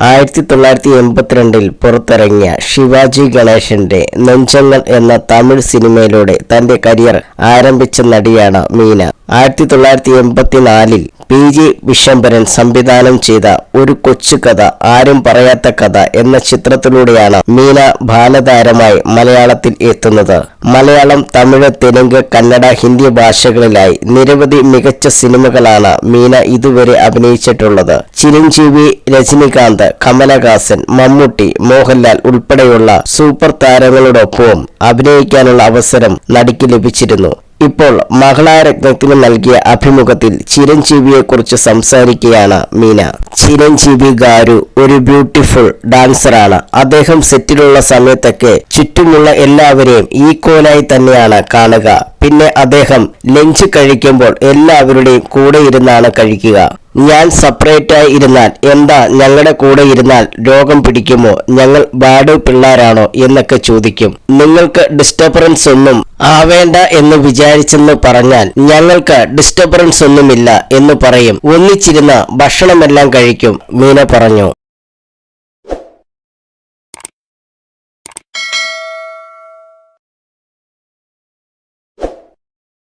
1982 പുറത്തിറങ്ങിയ ശിവാജി ഗണേശന്റെ നെഞ്ചങ്ങൾ എന്ന തമിഴ് സിനിമയിലൂടെ തന്റെ കരിയർ ആരംഭിച്ച നടിയാണ് മീന. 1984 PG വിശ്വംഭരൻ സംവിധാനം ചെയ്ത ഒരു കൊച്ചു കഥ, ആരും പറയാത്ത കഥ എന്ന ചിത്രത്തിലൂടെയാണ് മീന ബാലതാരമായി മലയാളത്തിൽ എത്തുന്നത്. മലയാളം, തമിഴ്, തെലുങ്ക്, കന്നഡ, ഹിന്ദി ഭാഷകളിലായി നിരവധി മികച്ച സിനിമകളാണ് മീന ഇതുവരെ അഭിനയിച്ചിട്ടുള്ളത്. ചിരഞ്ജീവി, രജനികാന്ത്, കമലഹാസൻ, മമ്മൂട്ടി, മോഹൻലാൽ ഉൾപ്പെടെയുള്ള സൂപ്പർ താരങ്ങളോടൊപ്പവും അഭിനയിക്കാനുള്ള അവസരം നടിക്ക് ലഭിച്ചിരുന്നു. ഇപ്പോൾ മകളാരത്നത്തിന് നൽകിയ അഭിമുഖത്തിൽ ചിരഞ്ജീവിയെക്കുറിച്ച് സംസാരിക്കുകയാണ് മീന. ചിരഞ്ജീവി ഗാരു ഒരു ബ്യൂട്ടിഫുൾ ഡാൻസറാണ്. അദ്ദേഹം സെറ്റിലുള്ള സമയത്തൊക്കെ ചുറ്റുമുള്ള എല്ലാവരെയും ഈക്വലായി തന്നെയാണ് കാണുക. പിന്നെ അദ്ദേഹം ലഞ്ച് കഴിക്കുമ്പോൾ എല്ലാവരുടെയും കൂടെ ഇരുന്നാണ് കഴിക്കുക. ഞാൻ സെപ്പറേറ്റായി ഇരുന്നാൽ എന്താ, ഞങ്ങളുടെ കൂടെ ഇരുന്നാൽ രോഗം പിടിക്കുമോ, ഞങ്ങൾ ബാഡ് പിള്ളേരാണോ എന്നൊക്കെ ചോദിക്കും. നിങ്ങൾക്ക് ഡിസ്റ്റർബൻസ് ഒന്നും ആവേണ്ട എന്ന് വിചാരിച്ചെന്ന് പറഞ്ഞാൽ ഞങ്ങൾക്ക് ഡിസ്റ്റർബൻസ് ഒന്നുമില്ല എന്ന് പറയും. ഒന്നിച്ചിരുന്ന് ഭക്ഷണമെല്ലാം കഴിക്കും, മീന പറഞ്ഞു.